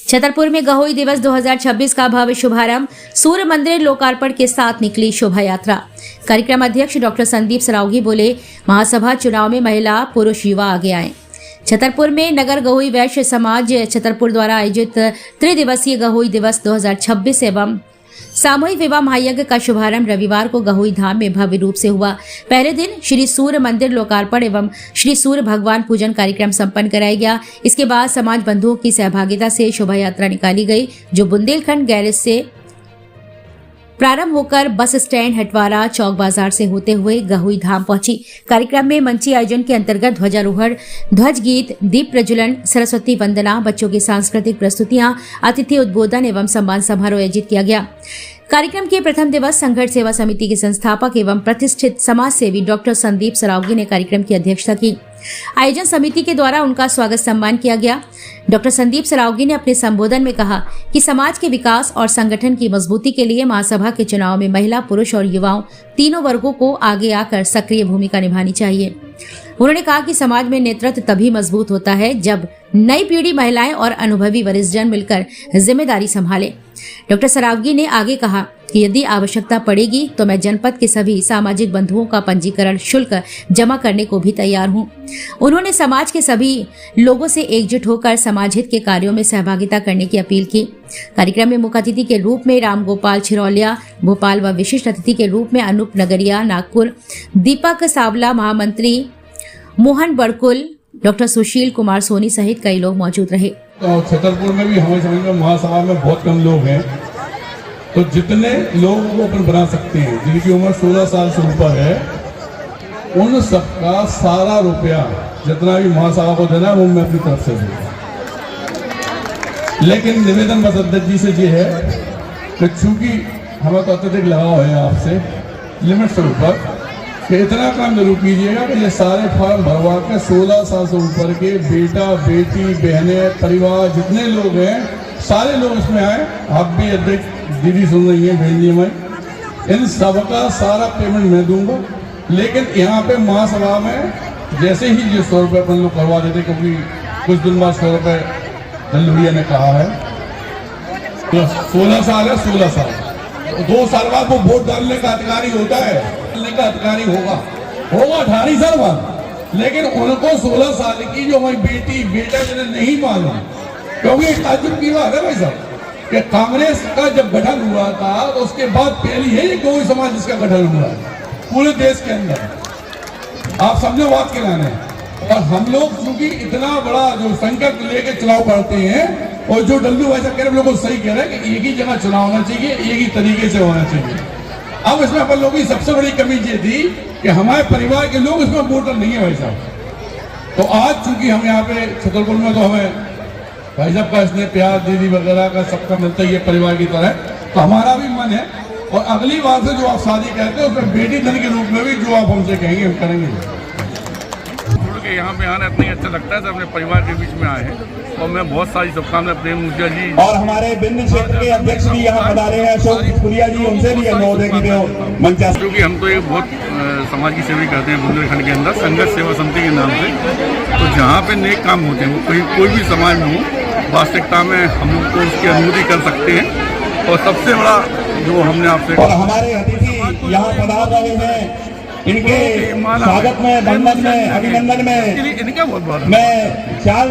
छतरपुर में गहोई दिवस 2026 का भव्य शुभारंभ सूर्य मंदिर लोकार्पण के साथ निकली शोभा यात्रा। कार्यक्रम अध्यक्ष डॉक्टर संदीप सरावगी बोले, महासभा चुनाव में महिला पुरुष युवा आगे आए। छतरपुर में नगर गहोई वैश्य समाज छतरपुर द्वारा आयोजित त्रिदिवसीय गहोई दिवस 2026 एवं सामूहिक विवाह महायज्ञ का शुभारंभ रविवार को गहोई धाम में भव्य रूप से हुआ। पहले दिन श्री सूर्य मंदिर लोकार्पण एवं श्री सूर्य भगवान पूजन कार्यक्रम संपन्न कराया गया। इसके बाद समाज बंधुओं की सहभागिता से शोभा यात्रा निकाली गई, जो बुंदेलखंड गैरेज से प्रारंभ होकर बस स्टैंड हटवारा चौक बाजार से होते हुए गहोई धाम पहुंची। कार्यक्रम में मंची आयोजन के अंतर्गत ध्वजारोहण, ध्वज गीत, दीप प्रज्वलन, सरस्वती वंदना, बच्चों की सांस्कृतिक प्रस्तुतियां, अतिथि उद्बोधन एवं सम्मान समारोह आयोजित किया गया। कार्यक्रम के प्रथम दिवस संघर्ष सेवा समिति के संस्थापक एवं प्रतिष्ठित समाज सेवी डॉक्टर संदीप सरावगी ने कार्यक्रम की अध्यक्षता की। आयोजन समिति के द्वारा उनका स्वागत सम्मान किया गया। डॉक्टर संदीप सरावगी ने अपने संबोधन में कहा कि समाज के विकास और संगठन की मजबूती के लिए महासभा के चुनाव में महिला, पुरुष और युवाओं तीनों वर्गों को आगे आकर सक्रिय भूमिका निभानी चाहिए। उन्होंने कहा कि समाज में नेतृत्व तभी मजबूत होता है जब नई पीढ़ी, महिलाएं और अनुभवी वरिष्ठजन मिलकर जिम्मेदारी संभाले। डॉक्टर सरावगी ने आगे कहा कि यदि आवश्यकता पड़ेगी तो मैं जनपद के सभी सामाजिक बंधुओं का पंजीकरण शुल्क जमा करने को भी तैयार हूं। उन्होंने समाज के सभी लोगों से एकजुट होकर समाज हित के कार्यों में सहभागिता करने की अपील की। कार्यक्रम में मुख्य अतिथि के रूप में राम गोपाल छिरौलिया भोपाल व विशिष्ट अतिथि के रूप में अनूप नगरिया नागपुर, दीपक सावला महामंत्री, मोहन बड़कुल, डॉक्टर सुशील कुमार सोनी सहित कई लोग मौजूद रहे। तो छतरपुर में भी हमें समझ में महासभा में बहुत कम लोग हैं, तो जितने लोगों को अपन बना सकते हैं जिनकी उम्र 16 साल से ऊपर है, उन सबका सारा रुपया जितना भी महासभा को देना है वो मैं अपनी तरफ से दूंगा। लेकिन निवेदन बस अध्यक्ष जी से ये है कि चूंकि हमें तो अत्यधिक लगाव है आपसे लिमिट से ऊपर, कि इतना काम जरूर कीजिएगा कि ये सारे फॉर्म भरवा के 16 साल से ऊपर के बेटा, बेटी, बहनें, परिवार जितने लोग हैं सारे लोग इसमें आए। आप भी अध्यक्ष दीदी सुन रही है, बहन जी, मैं इन सबका सारा पेमेंट मैं दूंगा। लेकिन यहाँ पे महासभा में जैसे ही ये 100 रुपये अपन लोग करवा देते, क्योंकि कुछ दिन बाद 100 रुपये दल्लू भैया ने कहा है, तो 16 साल है, 16 साल 2 साल बाद वो वोट डालने का अधिकारी होता है, डालने का अधिकारी होगा 18 साल बाद। लेकिन उनको 16 साल की जो हमारी बेटी, बेटा जिन्हें नहीं मालूम, क्योंकि ताजुब की बात है भाई साहब कि कांग्रेस का जब गठन हुआ था तो उसके बाद पहली है गौई समाज जिसका गठन हुआ है पूरे देश के अंदर। आप समझो बात के लाने। और हम लोग क्योंकि इतना बड़ा जो संकट लेके चुनाव करते हैं, और जो डल्लू भाई साहब कह रहे हैं बिल्कुल सही कह रहे हैं कि एक ही जगह चुनाव होना चाहिए, एक ही तरीके से होना चाहिए। अब इसमें अपन लोगों की सबसे बड़ी कमी ये थी कि हमारे परिवार के लोग इसमें वोटर नहीं है भाई साहब। तो आज चूंकि हम यहाँ पे छतरपुर में तो हमें भाई साहब का स्नेह प्यार, दीदी वगैरह का सबका मिलता ही है परिवार की तरह, तो हमारा भी मन है। और अगली बार से जो आप शादी कहते हैं उसमें बेटी धन के रूप में भी जो आप हमसे कहेंगे हम करेंगे। यहाँ पे आना इतना ही अच्छा लगता है, सब अपने परिवार के बीच में आए हैं और मैं बहुत सारी शुभकामनाएं प्रेम मुखिया जी और हमारे बिंद क्षेत्र के अध्यक्ष भी यहाँ पधारे हैं, अशोक पुलिया जी, उनसे भी अनुरोध है कि मंचा, क्योंकि हम तो एक बहुत समाज की सेवा करते हैं बुंदेलखंड के अंदर संघर्ष सेवा समिति के नाम से। तो जहाँ पे नेक काम होते हैं वो कहीं कोई भी समाज में हो, वास्तविकता में हम लोग को उसकी अनुमति कर सकते हैं। और सबसे बड़ा जो हमने आपसे, और हमारे अतिथि यहाँ पधार रहे हैं, इनके स्वागत में, बंधन में, अभिनंदन में इनका बहुत बहुत मैं 4